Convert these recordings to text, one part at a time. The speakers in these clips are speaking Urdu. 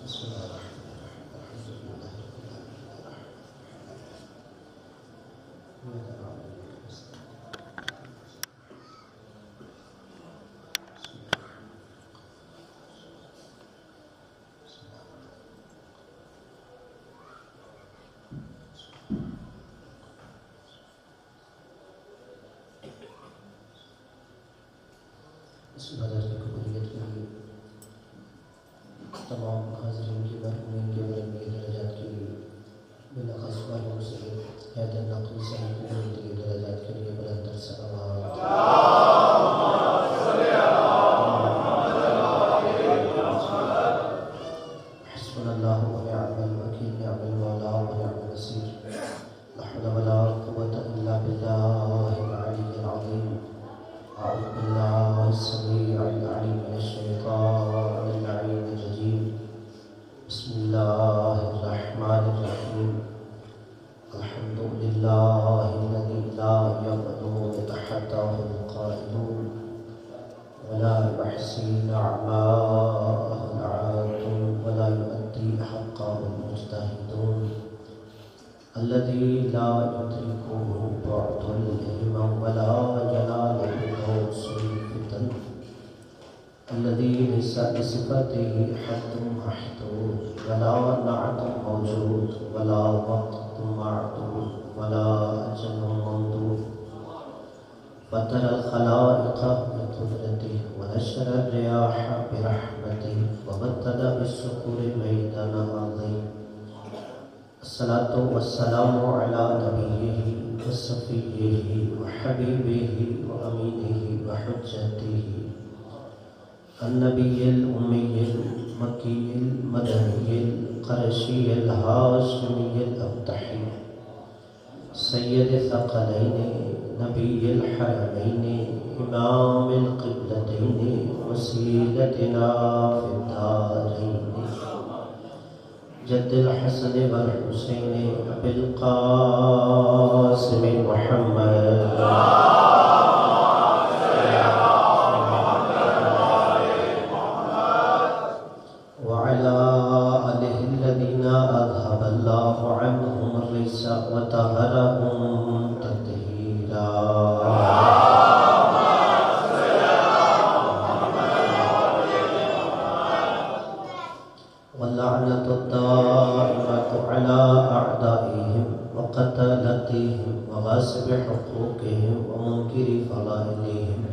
اس بازار کی قبولیت کے لیے تمام حاضرین کی مرحومین کے علمی درجات کے لیے بلاخص مرحوم سید حیدر نقوی صاحب کے علمی درجات کے لیے بلندر صلوات حسبنا اللہ ونعم الوکیل نعم المولا ونعم النصیر لا حول ولا قوة الا باللہ العلی العظیم أعوذ بالله السميع العليم من الشيطان اللعين الرجيم بسم الله الرحمن الرحيم الحمد لله الذي لا يبلغ تحته القائلون ولا يحصي نعماءه العادون ولا يؤدي حقه المجتهدون الذي لا يدركه بعد الهمم ولا جلاله الفتن الذي ليس لصفته حد محدود ولا نعت موجود ولا وقت معدود ولا أجل ممدود فطر الخلائق بقدرته ونشر الرياح برحمته وبدد بالسكور ميدان عظيم الصلاة والسلام على نبيه وصفيه وحبيبه وأمينه وحجته النبي الأمي المكي المدني القرشي الهاشمي الأبطحي سيد الثقلين نبي الحرمين إمام القبلتين وسيلتنا في الدارين جد الحسن والحسين أبي القاسم محمد وعلى آله الذين أذهب الله عنهم الرجس وطهرهم تطهيرا واللعنة الدائمة على أعدائهم وقتلتهم وغاصب حقوقهم ومنكر فضائلهم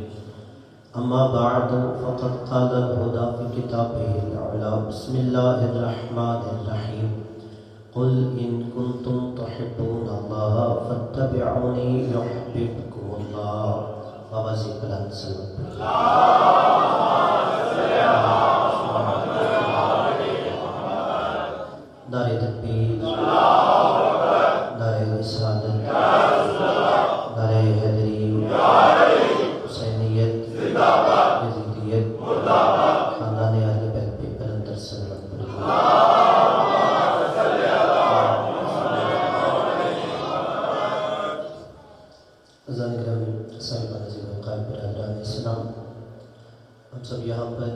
أما بعد فقد قال الهدى في كتابه العلى بسم الله الرحمن الرحيم قل إن كنتم تحبون الله فاتبعوني يحببكم الله ووزيك الأنسان دار تکبیر دار رسالت دار حیدری حسینیت یزیدیت خاندان اہل بیت پہ بلندر صلوات اذان گرامی صاحبان عزیز و قائم برادران اسلام ہم سب یہاں پر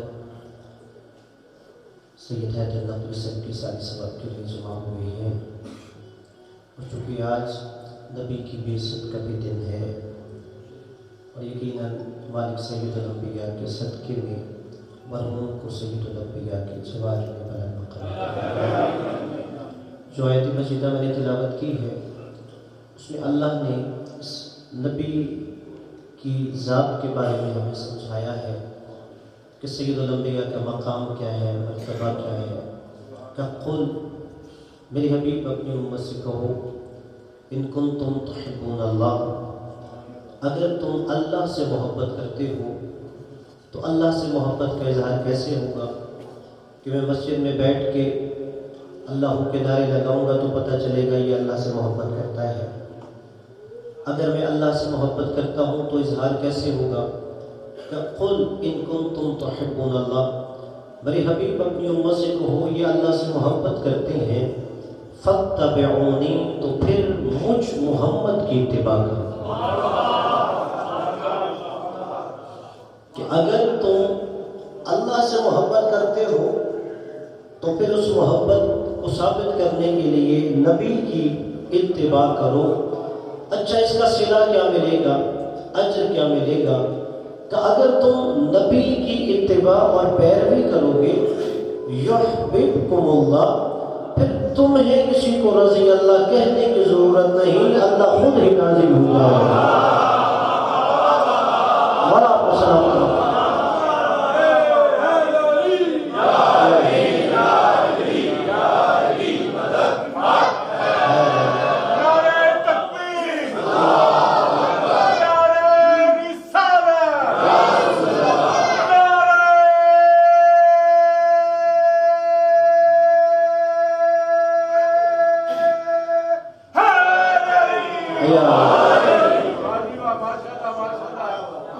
سید حیدر نقوی صاحب کی ساری ثواب کے لیے جمع ہوئی ہیں اور چونکہ آج نبی کی بعثت کا بھی دن ہے اور یقیناً مالک سید الانبیاء کے صدقے میں مرحوم کو سید الانبیاء کے جوار میں بلند مقام جو آیت مجیدہ میں نے تلاوت کی ہے اس میں اللہ نے اس نبی کی ذات کے بارے میں ہمیں سمجھایا ہے کہ سید الانبیاء کا مقام کیا ہے مرتبہ کیا ہے کہ قل میرے حبیب اپنی امت سے کہو ان کنتم تحبون اللہ اگر تم اللہ سے محبت کرتے ہو تو اللہ سے محبت کا اظہار کیسے ہوگا کہ میں مسجد میں بیٹھ کے اللہ کے نعرے لگاؤں گا تو پتہ چلے گا یہ اللہ سے محبت کرتا ہے اگر میں اللہ سے محبت کرتا ہوں تو اظہار کیسے ہوگا کہ قل ان کنتم تحبون اللہ میرے حبیب اپنی امت سے کہو یہ اللہ سے محبت کرتے ہیں فاتبعونی تو پھر مجھ محمد کی اتباع کرو کہ اگر تم اللہ سے محبت کرتے ہو تو پھر اس محبت کو ثابت کرنے کے لیے نبی کی اتباع کرو۔ اچھا اس کا صلہ کیا ملے گا، اجر کیا ملے گا؟ کہ اگر تم نبی کی اتباع اور پیروی کرو گے یحببکم اللہ، پھر تمہیں کسی کو رضی اللہ کہنے کی ضرورت نہیں، اللہ خود ہی راضی ہو جائے گا۔ بڑا آپ کو سلام کرو۔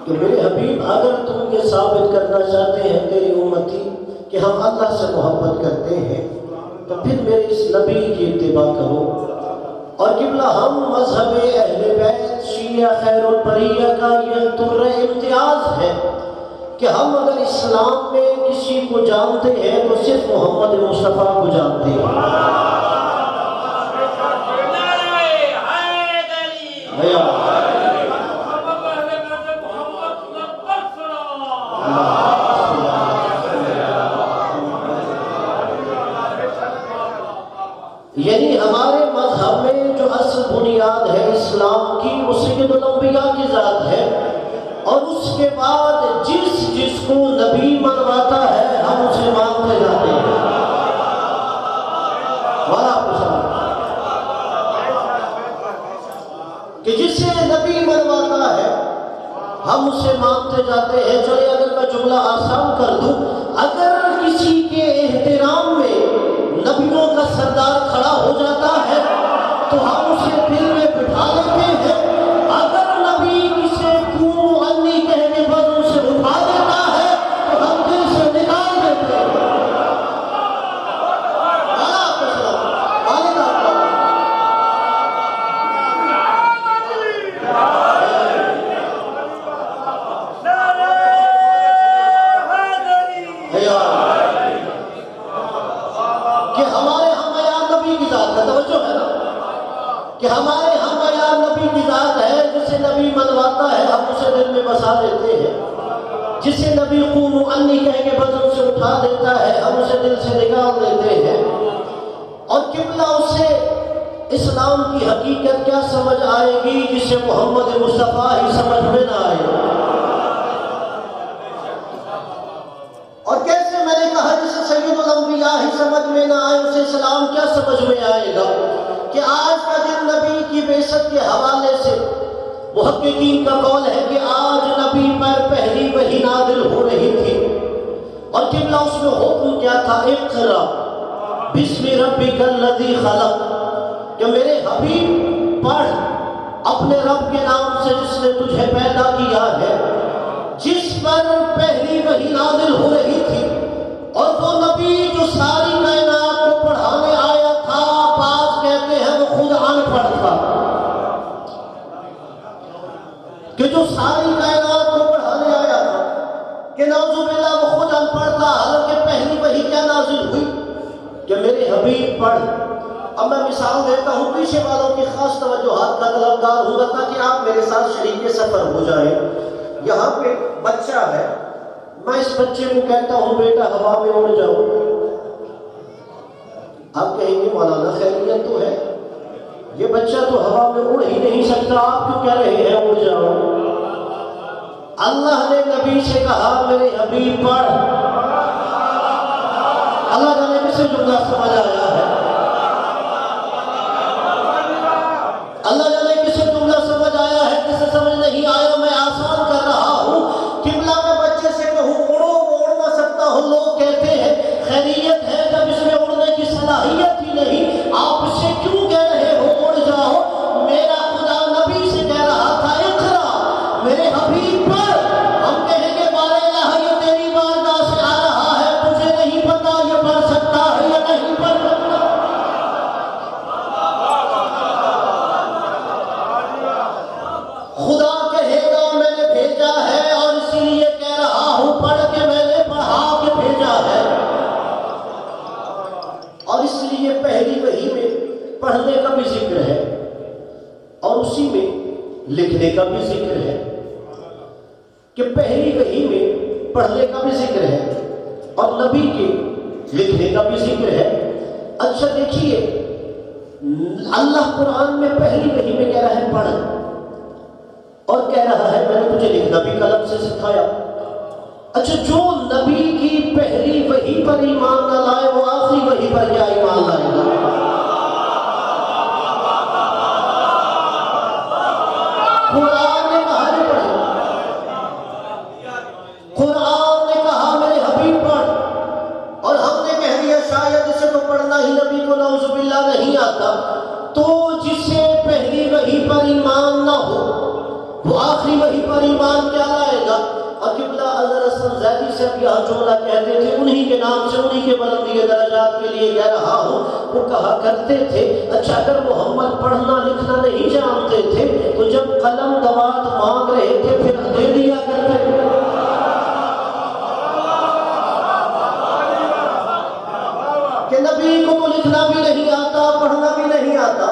کہ میرے حبیب اگر تم یہ ثابت کرنا چاہتے ہیں تیری امتی کہ ہم اللہ سے محبت کرتے ہیں تو پھر میرے اس نبی کی اتباع کرو۔ اور قبلہ ہم مذہب اہل بیت شیعہ خیر البریہ کا یہ در امتیاز ہے کہ ہم اگر اسلام میں کسی کو جانتے ہیں تو صرف محمد مصطفیٰ کو جانتے ہیں۔ یعنی ہمارے مذہب میں جو اصل بنیاد ہے اسلام کی وہ سید الانبیاء کی ذات ہے، اور اس کے بعد جس کو نبی منواتا ہے ہم اسے مانتے جاتے ہیں۔ کہ جسے نبی منواتا ہے ہم اسے مانتے جاتے ہیں۔ چلے اگر میں جملہ آسان کر دوں، اگر کسی کے احترام میں نبیوں کا سردار کھڑا ہو جاتا ہے تو ہم اسے دل میں بٹھا لیتے ہیں، اگر نبی کسی قوم انی کہنے پر اسے اٹھا دیتا ہے تو ہم دل سے نکال دیتے ہیں۔ کہ ہمارے ہم یا نبی کی ذات ہے، جسے نبی منواتا ہے ہم اسے دل میں بسا دیتے ہیں، جسے نبی قوم انی کہہ کے بدن سے اٹھا دیتا ہے ہم اسے دل سے نکال دیتے ہیں۔ اور قبلہ اسے اسلام کی حقیقت کیا سمجھ آئے گی جسے محمد مصطفیٰ ہی سمجھ میں نہ آئے؟ اور کیسے میں نے کہا جسے سید الانبیاء ہی سمجھ میں نہ آئے اسے اسلام کیا سمجھ میں آئے گا؟ کہ آج کا دن نبی کی بعثت کے حوالے سے محققین کا قول ہے کہ آج نبی پر پہلی وحی نازل ہو رہی تھی، اور قبلہ اس میں حکم کیا تھا؟ اقرا بسم ربک الذی خلق، کہ میرے حبیب پڑھ اپنے رب کے نام سے جس نے تجھے پیدا کیا ہے، جس پر پہلی وحی نازل ہو رہی تھی۔ اور وہ نبی جو ساری کائنات کو پڑھانے آیا تھا، بعض کہتے ہیں وہ خود ان پڑھ تھا، کہ جو ساری کائنات کو پڑھانے آیا تھا، کہ نعوذ باللہ وہ خود ان پڑھ تھا، حالانکہ پہلی وحی کیا نازل ہوئی؟ کہ میرے حبیب پڑھ۔ اب میں مثال دیتا ہوں، پیچھے والوں کی خاص توجہات کا طلبگار ہوگا تاکہ آپ میرے ساتھ شریک سفر ہو جائیں۔ یہاں پہ بچہ ہے، میں اس بچے کو کہتا ہوں بیٹا ہوا میں اڑ جاؤ، آپ کہیں گے مولانا خیریت تو ہے، یہ بچہ تو ہوا میں اڑ ہی نہیں سکتا، آپ کیوں کہہ رہے ہیں اڑ جاؤ؟ اللہ نے نبی سے کہا میرے حبیب پڑھ۔ اللہ جانے کسے جملہ سمجھ آیا ہے، اللہ جانے کسے جملہ سمجھ آیا ہے، کسے سمجھ نہیں آیا، میں آسان کر رہا ہوں۔ قبلہ میں بچے سے کہوں اڑو، وہ اڑ نہ سکتا ہوں، لوگ کہتے ہیں خیریت ہے جب اس میں اڑنے کی صلاحیت ہی نہیں، آپ اس سے کیوں کہہ رہے ہو اڑ جاؤ؟ میرا خدا نبی سے کہہ رہا تھا اقرا، میرے حبیب پر۔ ہم کہیں گے بار الہ یہ تیری بارگاہ سے آ رہا ہے، تجھے نہیں پتا یہ پڑھ سکتا ہے یا نہیں پڑھ سکتا؟ اور اس لیے پہلی وحی میں پڑھنے کا بھی ذکر ہے اور اسی میں لکھنے کا بھی ذکر ہے، کہ پہلی وحی میں پڑھنے کا بھی ذکر ہے اور نبی کے لکھنے کا بھی ذکر ہے۔ اچھا دیکھیے، اللہ قرآن میں پہلی وحی میں کہہ رہا ہے پڑھ، اور کہہ رہا ہے میں نے تجھے لکھنا بھی قلم سے سکھایا۔ اچھا، جو نبی کی پہلی وحی پر ایمان نہ لائے وہ آخری وحی پر کیا ایمان لائے گا؟ قرآن نے کہا نہیں پڑھے، قرآن نے کہا میرے حبیب پڑھ، اور ہم نے کہہ دیا شاید اسے تو پڑھنا ہی نبی کو نعوذ باللہ نہیں آتا۔ تو جسے پہلی وحی پر ایمان نہ ہو وہ آخری وحی پر ایمان کیا لائے گا؟ اور قبلہ حضرت زیدی سے اب یہاں جملہ کہتے تھے، انہی کے نام سے انہی کے بلندی درجات کے لیے کہہ رہا ہوں، وہ کہا کرتے تھے اچھا اگر محمد پڑھنا لکھنا نہیں جانتے تھے تو جب قلم دوات مانگ رہے تھے پھر دے دیا کرتے تھے۔ کہ نبی کو تو لکھنا بھی نہیں آتا پڑھنا بھی نہیں آتا،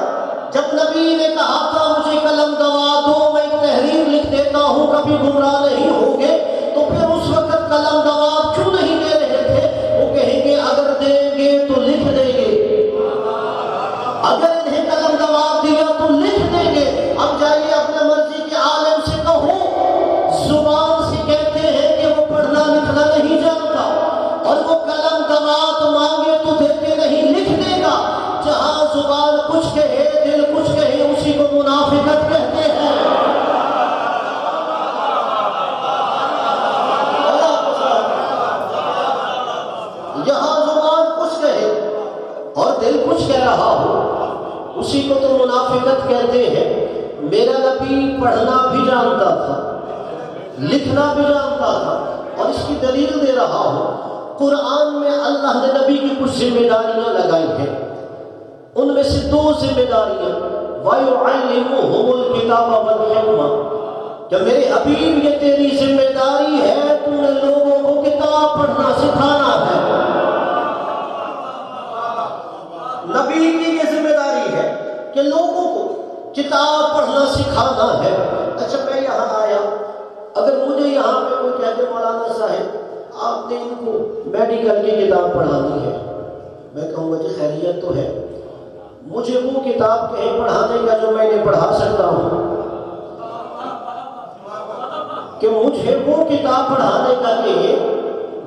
جب نبی نے کہا تھا مجھے قلم دوا دو میں ایک تحریر لکھ دیتا ہوں کبھی گمراہ نہیں ہوگے، تو پھر اس وقت قلم دوا کیوں نہیں دے رہے تھے؟ وہ کہیں گے اگر دیں گے تو لکھ دیں گے، اگر انہیں قلم دوا دیا تو لکھ دیں گے۔ اب جائیے اپنے مرضی کے عالم سے کہو، زبان سے کہتے ہیں کہ وہ پڑھنا لکھنا نہیں جانتا، اور وہ قلم دوات مانگے تو دیتے نہیں، لکھ دے گا۔ جہاں زبان کچھ کہے دل کچھ کہے اسی کو منافقت کہتے ہیں۔ یہاں زبان کچھ کہے اور دل کچھ کہہ رہا ہو اسی کو تو منافقت کہتے ہیں۔ میرا نبی پڑھنا بھی جانتا تھا لکھنا بھی جانتا تھا، اور اس کی دلیل دے رہا ہوں، قرآن میں اللہ نے نبی کی کچھ ذمہ داریاں لگائی ہیں، ان میں سے دو ذمہ داریاں، وَيُعَلِّمُهُمُ الْكِتَابَ وَالْحِكْمَةَ، کہ میرے حبیب یہ تیری ذمہ داری ہے، تو نے لوگوں کو کتاب پڑھنا سکھانا ہے۔ نبی کی یہ ذمہ داری ہے کہ لوگوں کو کتاب پڑھنا سکھانا ہے۔ اچھا میں یہاں آیا، اگر مجھے یہاں پہ کوئی کہتے مولانا صاحب آپ نے ان کو میڈیکل کی کتاب پڑھانی ہے، میں کہوں گا کہ خیریت تو ہے، مجھے وہ کتاب کہیں پڑھانے کا جو میں نے پڑھا سکتا ہوں، کہ مجھے وہ کتاب پڑھانے کا کہیں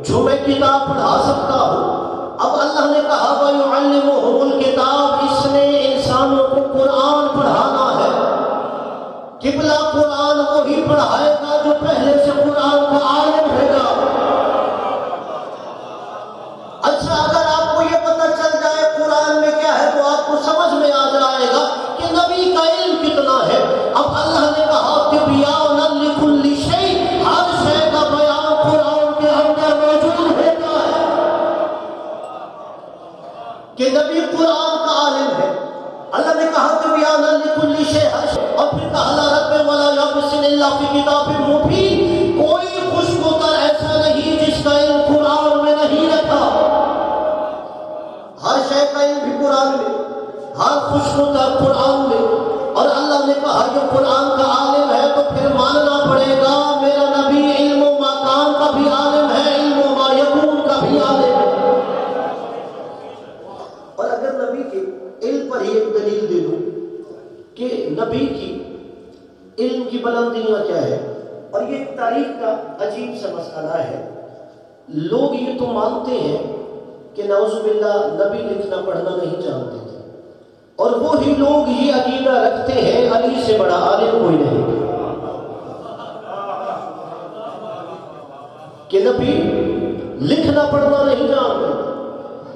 جو میں کتاب پڑھا سکتا ہوں۔ اب اللہ نے کہا وَيُعَلِّمُهُمُ الْكِتَابَ، اس نے انسانوں کو قرآن پڑھانا ہے۔ قبلہ قرآن وہی پڑھائے گا جو پہلے سے قرآن کا عالم ہے گا۔ اچھا اگر آپ کو یہ پتہ چل جائے قرآن میں کیا ہے تو آپ کو سمجھ میں آ جائے گا کہ نبی کا علم کتنا ہے۔ اب اللہ نے کہا تِبْيَانًا لِكُلِّ شَيْءٍ، ہر شے کا بیان قرآن کے اندر موجود ہوتا ہے، کہ نبی قرآن کا عالم ہے۔ اللہ نے کہا تِبْيَانًا لِكُلِّ شَيْءٍ، اور پھر کہا لَا رَيْبَ وَلَا يَبْسِنِ إِلَّا فِي كِتَابٍ مُبِينٍ، کوئی خوش ہوتا ایسا نہیں جس کا علم قرآن میں نہیں رکھا۔ ہر شے کا علم بھی قرآن میں، ہر خوش ہوتا قرآن میں، اور اللہ نے کہا جو قرآن کا عالم ہے تو پھر ماننا پڑے گا میرا نبی علم و مکان کا بھی عالم ہے، علم و ما یکون کا بھی عالم ہے۔ اور اگر نبی کے علم پر ہی ایک دلیل دے دوں کہ نبی کی علم کی بلندیاں کیا ہے، اور یہ تاریخ کا عجیب سا مسئلہ ہے، لوگ یہ تو مانتے ہیں کہ نعوذ باللہ نبی لکھنا پڑھنا نہیں جانتے تھے، اور وہی لوگ یہ عقیدہ رکھتے ہیں علی سے بڑا عالم کوئی نہیں، کہ نبی لکھنا پڑھنا نہیں جانتے،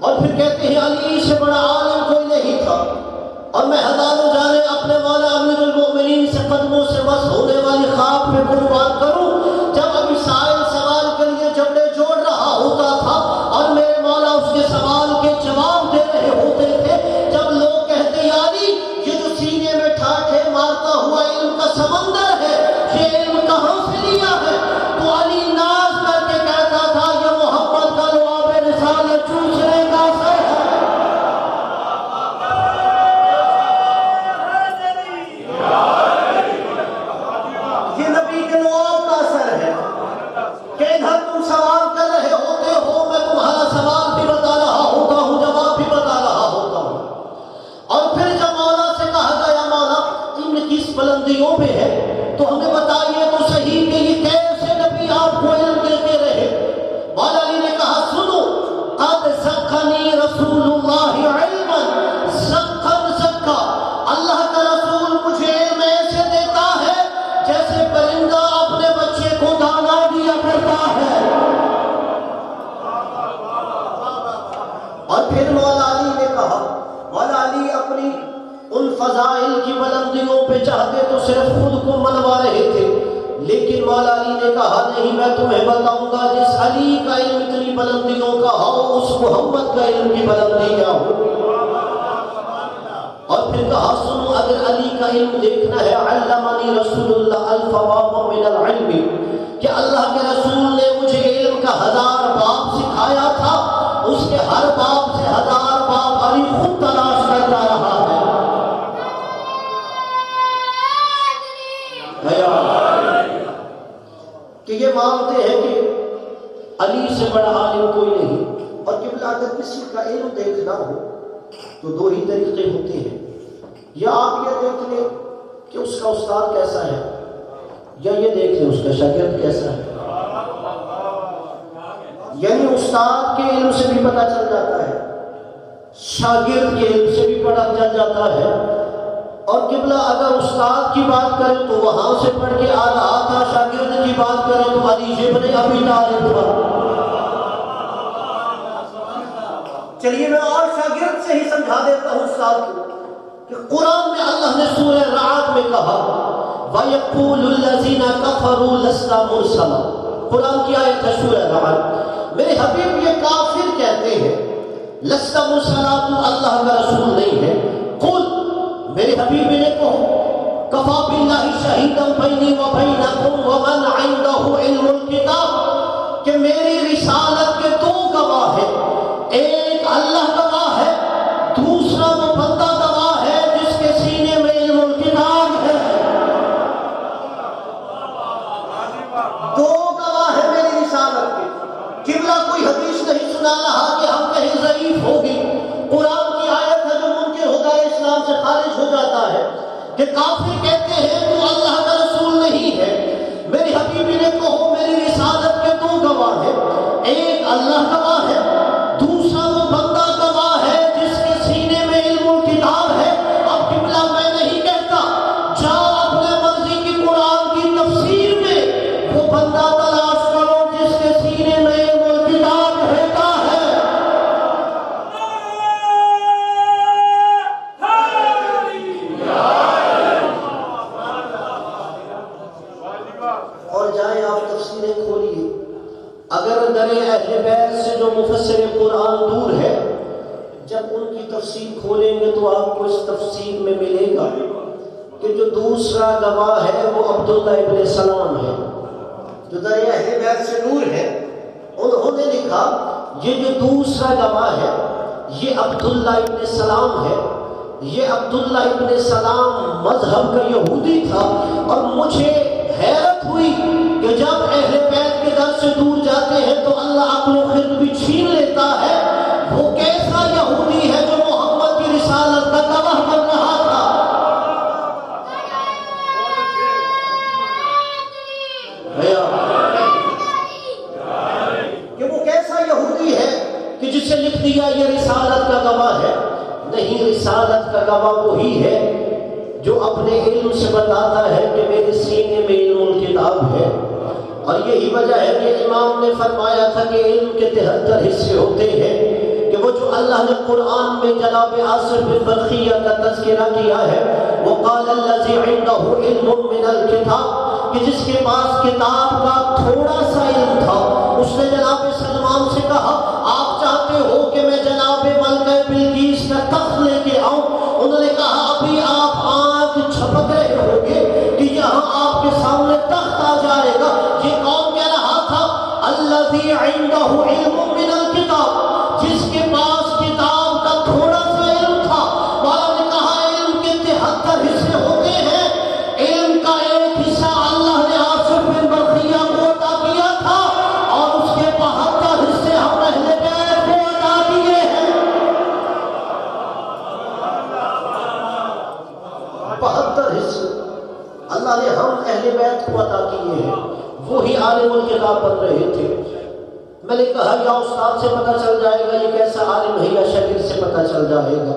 اور پھر کہتے ہیں علی سے بڑا عالم کوئی نہیں تھا۔ اور میں ہزاروں جانے اپنے مولا امیر المؤمنین سے قدموں سے بس ہونے والی خواب پہ قربان کروں، جب ابھی سائل سوال کے لیے جبڑے جوڑ رہا ہوتا تھا اور میرے مولا اس کے سوال کے جواب دے رہے ہوتے تھے، جب لوگ کہتے یاری یہ جو سینے میں ٹھاٹھے مارتا ہوا علم کا سمندر ہے یہ علم کہاں سے لیا ہے، تو علی ناز کر کے کہتا تھا یہ محمد کا لعاب رسالت چوسنے کا اثر ہے۔ اور پھر مولا علی نے کہا، مولا علی اپنی ان فضائل کی بلندیوں پہ چاہتے تو صرف خود کو منوا رہے تھے، لیکن مولا علی نے کہا نہیں، میں تمہیں بتاؤں گا جس علی کا علم اتنی بلندیوں کا ہو اس محمد کا علم کی بلندی کیا ہو۔ اور پھر کہا سنو، اگر علی کا علم دیکھنا ہے، علمنی رسول اللہ الف باب من العلم، کہ اللہ کے رسول نے مجھے علم کا 1000 باب سکھایا تھا، اس کے ہر باب سے 1000 باب علی خود تلاش کرتا رہا ہے۔ کہ یہ مانتے ہیں کہ علی سے بڑا عالم کوئی نہیں۔ اور قبلہ اگر کسی کا علم دیکھنا ہو تو 2 ہی طریقے ہوتے ہیں، یا آپ یہ دیکھ لیں کہ اس کا استاد کیسا ہے، یا یہ دیکھ لیں اس کا شاگرد کیسا ہے۔ یعنی استاد کے علم سے بھی پتہ چل جاتا ہے، شاگرد کے علم سے بھی پتہ چل جاتا ہے۔ اور قبلہ اگر استاد کی بات کریں تو وہاں سے پڑھ کے آ رہا تھا، شاگرد کی بات کریں تو علی ابن ابی طالب تھا۔ چلیے میں اور شاگرد سے ہی سمجھا دیتا ہوں استاد کو، کہ قرآن میں اللہ نے سورہ رعد میں کہا وَيَقُولُ الَّذِينَ كَفَرُوا لَسْتَ مُرْسَلًا، قرآن کی آیت ہے سورہ رعد۔ میرے حبیب یہ کافر کہتے ہیں لَسْتَ مُرْسَلًا، تو اللہ کا رسول نہیں ہے۔ قُلْ، میرے حبیب نے کہو کفا باللہ شہیدًا بینی و بینکم ومن عنده علم الکتاب، کہ میری رسالت کے 2 گواہ ہیں، ایک اللہ گواہ ہے، دوسرا وہ بندہ گواہ ہے جس کے سینے میں علم الکتاب ہے۔ 2 گواہ ہیں میری رسالت کے۔ قبلہ کوئی حدیث نہیں سنا رہا کہ ہم کہیں ضعیف ہوگی، قرآن کی آیت ہے جو ممکن ہوتا ہے اسلام سے خارج ہو جاتا ہے، کہ کافر کہتے ہیں تو اللہ کا رسول نہیں ہے۔ میری حبیبی نے کہو میری رسالت کے 2 گواہ ہیں، ایک اللہ گواہ ہے، دوسرا وہ بندہ گواہ ہے جس کے سینے میں علم الکتاب ہے۔ اب قبلہ میں نہیں کہتا، جاؤ اپنے مرضی کی قرآن کی تفسیر میں وہ بندہ تلاش کرو جس کے سینے میں علم الکتاب رہتا ہے۔ اور جائیں آپ تفسیریں کھولیے، اگر در اہل بیت سے جو مفسر قرآن دور ہے، جب ان کی تفسیر کھولیں گے تو آپ کو اس تفسیر میں ملے گا کہ جو دوسرا گواہ ہے وہ عبداللہ ابن سلام ہے۔ جو در اہل بیت سے دور ہے انہوں نے لکھا یہ جو دوسرا گواہ ہے یہ عبداللہ ابن سلام ہے۔ یہ عبداللہ ابن سلام مذہب کا یہودی تھا، اور مجھے حیرت ہوئی کہ جب اہل بیت کے در سے دور جاتے ہیں تو اللہ عقل و خرد بھی چھین لیتا ہے۔ وہ کیسا یہودی ہے جو محمد کی رسالت کا گواہ بن رہا تھا؟ کہ وہ کیسا یہودی ہے کہ جسے لکھ دیا یہ رسالت کا گواہ ہے؟ نہیں، رسالت کا گواہ وہی ہے جو اپنے علم سے بتاتا ہے کہ میرے سینے میں علم الکتاب ہے۔ اور یہی وجہ ہے کہ امام نے فرمایا تھا کہ علم کے 73 حصے ہوتے ہیں، کہ وہ جو اللہ نے قرآن میں جناب عاصر بن بلخیہ کا تذکرہ کیا ہے، وقال الذی عنده علم من الکتاب، کہ جس کے پاس کتاب کا تھوڑا سا علم تھا، اس نے جناب سلمان سے کہا آپ چاہتے ہو کہ میں جناب ملکہ بلقیس کا تخت لے کے آؤں؟ انہوں نے کہا ابھی آپ آنکھ جھپک رہے ہوگے کہ یہاں آپ کے سامنے تخت آ جائے گا۔ یہ کون کہہ رہا تھا؟ الذی عنده علم من الکتاب، جس کے پاس کتاب کا تھوڑا سا علم تھا۔ مولا نے کہا علم کے 73 حصے ہوتے ہیں، علم کا ایک حصہ اللہ نے عاصر بن بلخیہ کو عطا کیا تھا، اور اس کے 72 حصے ہم اہل بیت کو عطا کیے ہیں۔ 72 حصے اللہ نے ہم اہل بیت کو عطا کیے ہیں، وہی عالم الکتاب بن رہے تھے۔ میں نے کہا یا استاد سے پتہ چل جائے گا یہ کیسا عالم ہے، یا شاگرد سے پتہ چل جائے گا؟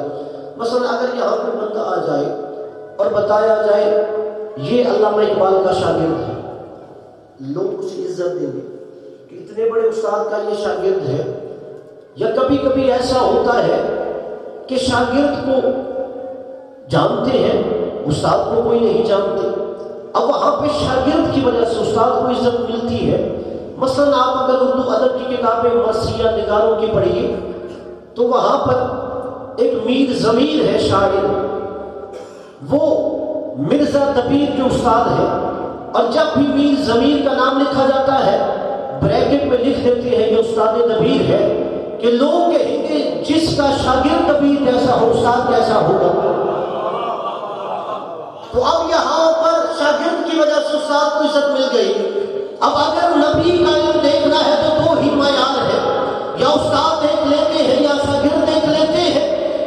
مثلا اگر یہاں کوئی بندہ آ جائے اور بتایا جائے یہ علامہ اقبال کا شاگرد ہے، لوگ اسے عزت دیں گے کہ اتنے بڑے استاد کا یہ شاگرد ہے، یا کبھی کبھی ایسا ہوتا ہے کہ شاگرد کو جانتے ہیں، استاد کو کوئی نہیں جانتے، اب وہاں پہ شاگرد کی وجہ سے استاد کو عزت ملتی ہے۔ مثلاً آپ اگر اردو ادب کی کتابیں مرثیہ نگاروں کی پڑھیے تو وہاں پر ایک میر ضمیر ہے شاعر، وہ مرزا دبیر کے استاد ہے، اور جب بھی میر ضمیر کا نام لکھا جاتا ہے بریکٹ میں لکھ دیتے ہیں یہ استاد دبیر ہے، کہ لوگ کہیں گے جس کا شاگرد دبیر جیسا ہو استاد کیسا ہوگا۔ تو اب یہاں پر شاگرد کی وجہ سے استاد کو عزت مل گئی۔ اب اگر نبی کا علم دیکھنا ہے تو دو ہی معیار ہے، یا استاد دیکھ لیتے ہیں یا شاگرد دیکھ لیتے ہیں۔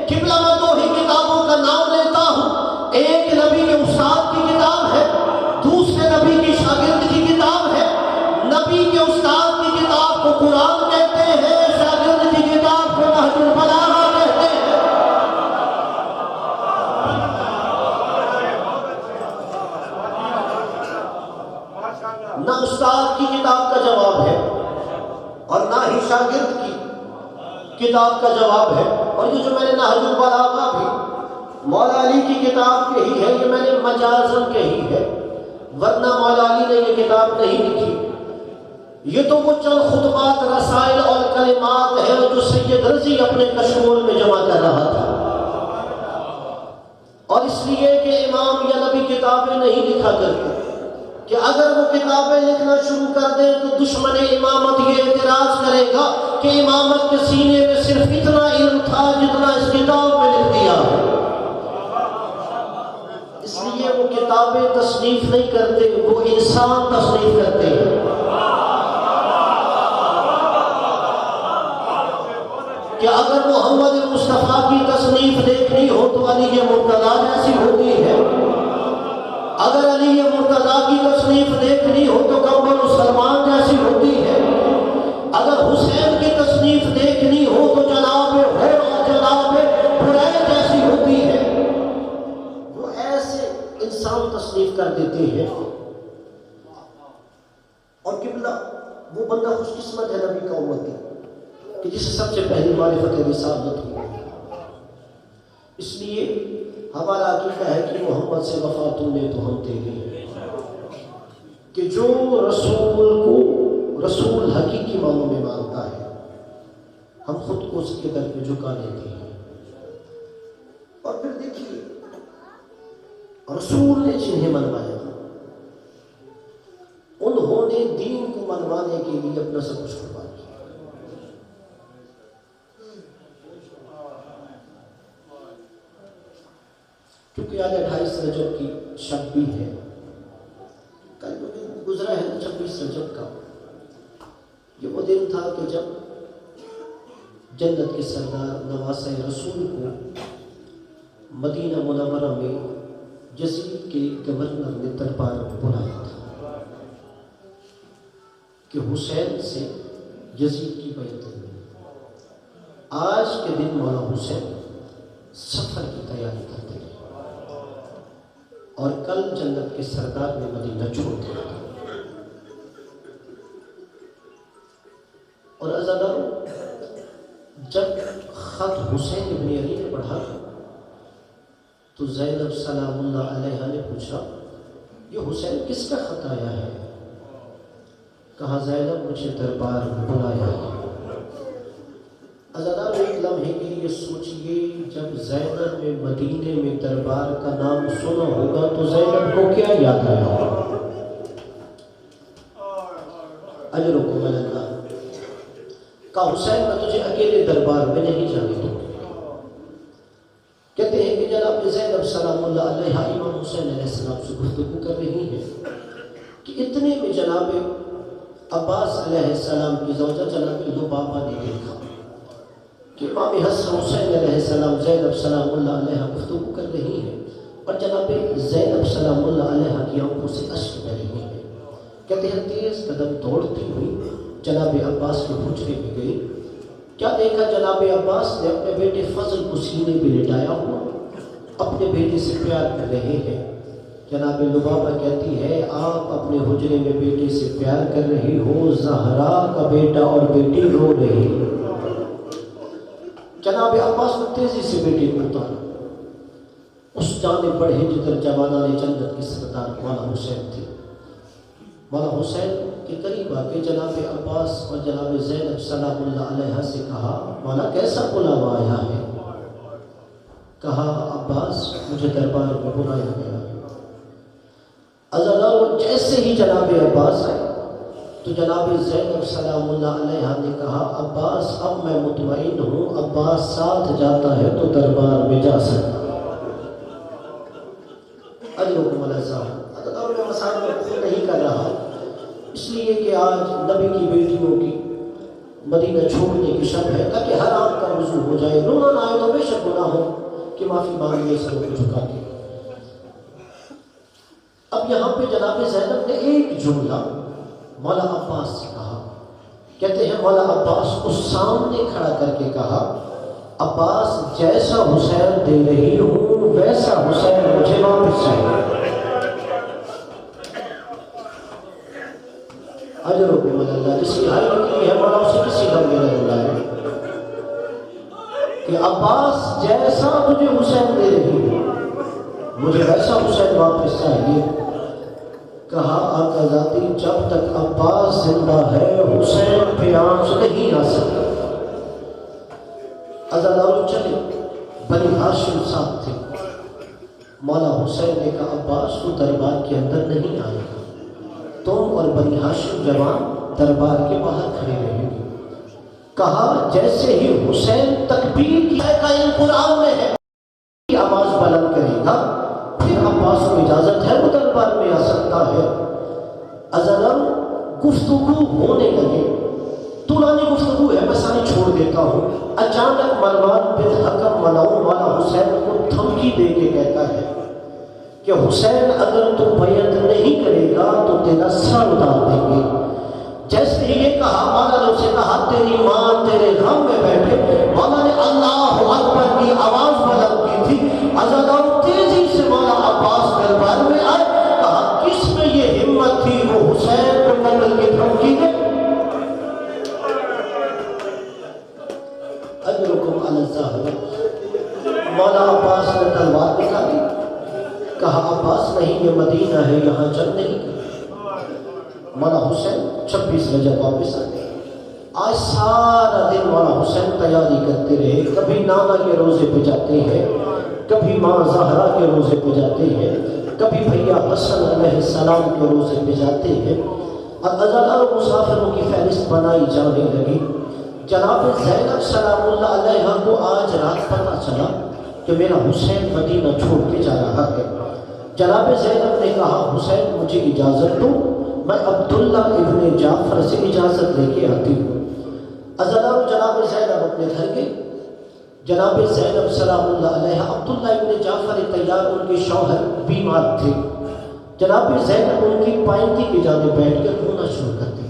قبلہ میں دو ہی کتابوں کا نام لیتا ہوں، ایک نبی کے استاد کی کتاب ہے، دوسرے نبی کی شاگرد کی کتاب ہے۔ نبی کے استاد کی کتاب کو قرآن کہتے ہیں، شاگرد کی کتاب کو نہج البلاغہ کہتے ہیں۔ نہ استاد کی کتاب کا جواب ہے اور نہ ہی شاگرد کی کتاب کا جواب ہے۔ اور یہ جو میں نے نہج البلاغہ بھی مولا علی کی کتاب کہی ہے، یہ میں نے مجازن کہی ہے، ورنہ مولا علی نے یہ کتاب نہیں لکھی۔ یہ تو وہ چند خطبات، رسائل اور کلمات ہیں جو سید رضی اپنے کشکول میں جمع کر رہا تھا، اور اس لیے کہ امام یا نبی کتابیں نہیں لکھا کرتے، کہ اگر وہ کتابیں لکھنا شروع کر دیں تو دشمن امامت یہ اعتراض کرے گا کہ امامت کے سینے میں صرف اتنا علم تھا جتنا اس کتاب میں لکھ دیا ہے۔ اس لیے وہ کتابیں تصنیف نہیں کرتے، وہ انسان تصنیف کرتے ہیں۔ کہ اگر محمد مصطفیٰ کی تصنیف دیکھنی ہو تو علی مرتضیٰ جیسی ہوتی ہے، اگر علی مرتضیٰ کی تصنیف دیکھنی ہو تو قمر سلمان جیسی ہوتی ہے، اگر حسین کی تصنیف دیکھنی ہو تو جناب ہور اور جناب حرین جیسی ہوتی ہے۔ وہ ایسے انسان تصنیف کر دیتے ہیں۔ اور قبلہ وہ بندہ خوش قسمت ہے نبی کا امتی کہ جسے سب سے پہلی معرفت رسالت ہوئی۔ اس لیے ہمارا عقیدہ ہے کہ محمد سے وفا تم نے تو ہم تیرے ہیں، کہ جو رسول کو رسول حقیقی معنوں میں مانتا ہے ہم خود کو اس کے در پہ جھکا لیتے ہیں۔ اور پھر دیکھیے رسول نے جنہیں منوایا انہوں نے دین کو منوانے کے لیے اپنا سب کچھ قربان کیا۔ کیونکہ آج 28 رجب کی شب بھی ہے، کل جو دن گزرا ہے 26 رجب کا، یہ وہ دن تھا کہ جب جنت کے سردار نواسہ رسول کو مدینہ منورہ میں یزید کے گورنر نے دربار میں بلایا تھا کہ حسین سے یزید کی بیعت ہوئی۔ آج کے دن مولا حسین سفر کی تیاری کرتے ہیں اور کل جنت کے سردار نے مدینہ چھوڑ دیا۔ اور عزاداروں، جب خط حسین ابن علی نے پڑھا تو زینب سلام اللہ علیہا نے پوچھا یہ حسین کس کا خط آیا ہے؟ کہا زینب مجھے دربار میں بلایا ہے۔ عزادار ایک لمحے کے لیے سوچئے، جب زینب نے مدینے میں دربار کا نام سنا ہوگا تو زینب کو کیا یاد آیا ہوگا؟ اجرکم اللہ، کہا حسین میں تجھے اکیلے دربار میں نہیں جانے دوں۔ کہتے ہیں کہ جناب زینب سلام اللہ علیہ امام حسین علیہ السلام سے گفتگو کر رہی ہیں کہ اتنے میں جناب عباس علیہ السلام کی زوجہ جناب لبابہ نے دیکھا کہ امام حسن حسین علیہ السلام زینب سلام اللہ علیہ گفتگو کر رہی ہیں، اور جناب زینب سلام اللہ علیہ کی آنکھوں سے اشک بہ رہے ہیں۔ کہتے ہیں تیز قدم دوڑتی ہوئی جناب عباس کے حجرے میں گئی۔ کیا دیکھا جناب عباس نے اپنے بیٹے فضل کو سینے پہ لٹایا ہوا اپنے بیٹے سے پیار کر رہے ہیں۔ جناب لبابہ کہتی ہے آپ اپنے حجرے میں بیٹے سے پیار کر رہی ہو، زہرا کا بیٹا اور بیٹی رو رہے ہیں۔ جناب عباس نے تیزی سے بیٹے کو اتارا، اس جانب بڑھے جدھر جوانان جنت کی سردار مولا حسین تھے۔ مولا حسین کے قریب آ کے جناب عباس اور جناب زینب سلام اللہ علیہ سے کہا، مولا کیسا بلاوا آیا ہے؟ کہا عباس مجھے دربار میں بلایا گیا۔ عزادارو جیسے ہی جناب عباس آئے تو جناب زینب سلام اللہ علیہ نے کہا، عباس اب میں مطمئن ہوں، عباس ساتھ جاتا ہے تو دربار میں جا سکتا۔ اجرکم العزاء، عزادارو میں مسائل میں خود نہیں کر رہا، اس لیے کہ آج نبی کی بیٹیوں کی مدینہ چھوڑنے کی شب ہے، تاکہ ہر آنکھ کا وضو ہو جائے، رونا نہ آئے تو بے شک گناہ ہو کہ معافی مانگنے سر کو جھکا کے۔ اب یہاں پہ جناب زینب نے ایک جملہ مولا عباس سے کہا، کہتے ہیں مولا عباس کو سامنے کھڑا کر کے کہا، عباس جیسا حسین دے رہی ہوں ویسا حسین مجھے واپس چاہیے۔ اجرکم اللہ، جس کی حال نکلی ہے مولا اسے کسی کا میرا بلائے کہ عباس جیسا تجھے حسین دے رہی ہوں مجھے ویسا حسین واپس چاہیے۔ کہا آقا ذاتی جب تک عباس زندہ ہے حسین پہ آنچ نہیں آ سکتا۔ عزادارو چلے، بنی ہاشم ساتھ تھے۔ مولا حسین نے کہا عباس تو دربار کے اندر نہیں آئے گا، تم اور بنی ہاشم جوان دربار کے باہر کھڑے رہیں گے۔ کہا جیسے ہی حسین تکبیر کی قائم قرآن میں ہے آواز بلند کرے گا پھر عباس کو اجازت ہے وہ دربار میں آ سکتا ہے۔ عزادارو گفتگو ہونے لگے، طولانی گفتگو ہے میں ساری چھوڑ دیتا ہوں۔ اچانک مروان بن حکم ملعون والا حسین کو دھمکی دے کے کہتا ہے کہ حسین اگر تو بیعت نہیں کرے گا تو تیرا سر اتار دیں گے۔ جیسے ہی یہ کہا مولا نے اسے کہا تیری ماں تیرے غم میں بیٹھے۔ مولا نے اللہ اکبر کی آواز بلند کی تھی۔ عزادارو تیزی سے مولا عباس دربار میں آئے، کہا کس میں یہ ہمت تھی وہ حسین کو قتل کی دھمکی دے؟ اجرکم العزاء، مولا عباس نے تلوار نکالی، کہا عباس نہیں یہ مدینہ ہے یہاں جنگ نہیں کی۔ مولا حسین 26 رجب واپس آ گئے۔ آج سارا دن مولا حسین تیاری کرتے رہے، کبھی نانا کے روزے پہ جاتے ہیں، کبھی ماں زہرا کے روزے پہ جاتے ہیں، کبھی بھیا حسن علیہ السلام کے روزے پہ جاتے ہیں۔ اور عزادارو مسافروں کی فہرست بنائی جانے لگی۔ جناب زینب سلام اللہ علیہ کو آج رات پتہ چلا کہ میرا حسین مدینہ چھوڑ کے جا رہا ہے۔ جناب زینب نے کہا حسین مجھے اجازت دو، میں عبداللہ ابن جعفر سے اجازت لے کے آتی ہوں۔ عزادارو جناب زینب اپنے گھر گئے۔ جناب زینب سلام اللہ علیہ عبداللہ ابن جعفر طیار ان کے شوہر بیمار تھے۔ جناب زینب ان کی پائنتی کی جانب بیٹھ کر رونا شروع کر دیا۔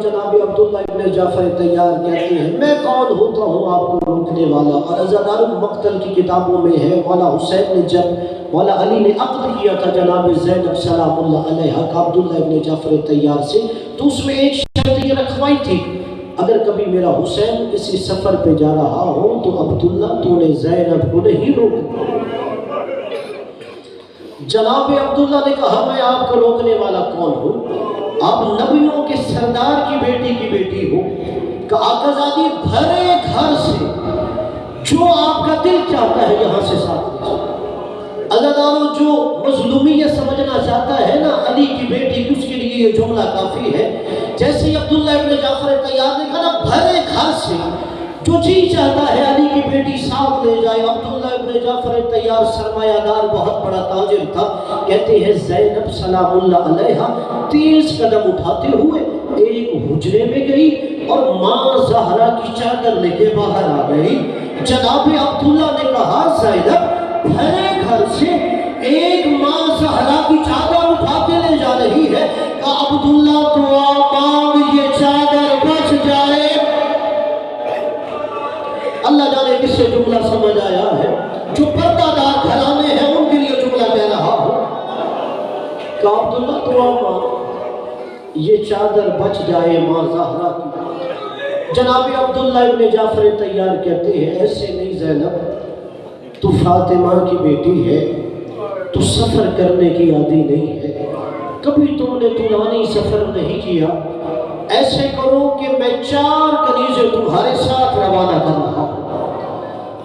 جناب عبداللہ ابن جعفر طیار کہتے ہیں میں کون ہوتا ہوں آپ کو روکنے والا؟ اور عزادارو مقتل کی کتابوں میں ہے مولا حسین نے جب مولا علی نے عقد کیا تھا جناب زینب سلام اللہ علیہ کا عبداللہ ابن جعفر طیار سے، تو اس میں ایک شرط یہ رکھوائی تھی اگر کبھی میرا حسین کسی سفر پہ جا رہا ہو تو عبداللہ تو نے زینب کو نہیں روکنا۔ جناب عبداللہ نے کہا میں آپ کو روکنے والا کون ہوں؟ آپ نبیوں کے سردار کی بیٹی ہو کہ آقا زادی بھرے گھر سے جو آپ کا دل چاہتا ہے یہاں سے ساتھ لیجیے۔ عزادارو جو مظلومیت سمجھنا چاہتا ہے نا علی کی بیٹی اس کے لیے یہ جملہ کافی ہے۔ جیسے ہی عبداللہ ابن جعفر طیار نے کہا نا بھرے گھر سے جو جی چاہتا ہے علی کی بیٹی ساتھ لے جائے۔ عبداللہ ابن جعفر طیار سرمایہ دار بہت بڑا تاجر تھا۔ کہتے ہیں زینب سلام اللہ علیہ 30 قدم اٹھاتے ہوئے ایک حجرے میں گئی اور ماں زہرا کی چادر لے کے باہر آ گئی۔ جناب عبداللہ نے کہا زینب بھرے گھر سے ایک ماں زہرا کی چادر اٹھا کے لے جا رہی ہے، کہ عبداللہ دعا مانگ یہ چادر بچ جائے۔ اللہ جانے کس سے جملہ سمجھ آیا ہے، جو پردہ دار گھرانے ہیں ان کے لیے جملہ کہہ رہا ہوں کہ عبداللہ دعا مانگ یہ چادر بچ جائے ماں زہرا کی۔ جناب عبداللہ ابن جعفر طیار کہتے ہیں ایسے نہیں زینب، تو فاطمہ کی بیٹی ہے، تو سفر کرنے کی عادی نہیں ہے، کبھی تم نے طولانی سفر نہیں کیا، ایسے کرو کہ میں 4 کنیزیں تمہارے ساتھ روانہ کر رہا ہوں۔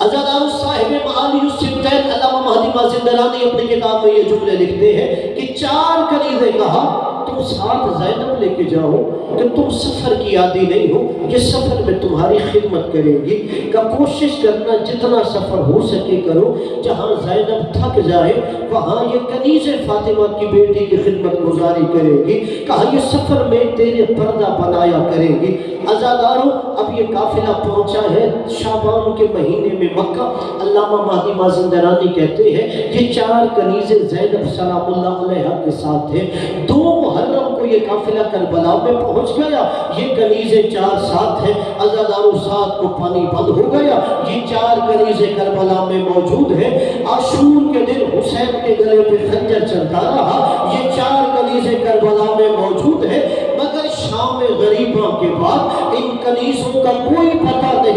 عزادار صاحب معالی السبتین علامہ مہدی مازندرانی اپنی کتاب میں یہ جملے لکھتے ہیں کہ 4 کنیزیں کہا تم ساتھ زینب لے کے جاؤ کہ تم سفر کی عادی نہیں ہو، یہ سفر میں تمہاری خدمت کرے گی، کہ کوشش کرنا جتنا سفر ہو سکے کرو، جہاں زینب تھک جائے وہاں یہ کنیزیں فاطمہ کی بیٹی کی خدمت گزاری کرے گی، کہا یہ سفر میں تیرے پردہ بنایا کرے گی۔ عزاداروں اب یہ قافلہ پہنچا ہے شعبان کے مہینے میں مکہ۔ علامہ مہدی مازندرانی کہتے ہیں یہ 4 کنیزیں زینب سلام اللہ علیہا کے ساتھ ہیں۔ 2 محرم کو یہ قافلہ کربلا میں پہنچ گیا، یہ کنیزیں 4 ساتھ ہیں۔ عزاداروں 7 کو پانی بند ہو گیا، یہ 4 کنیزیں کربلا میں موجود ہیں۔ عاشور کے دن حسین کے گلے پہ خنجر چڑھتا رہا، یہ 4 کنیزیں کربلا میں موجود ہیں، مگر شام غریبہ کے بعد ان کنیزوں کا کوئی پتہ نہیں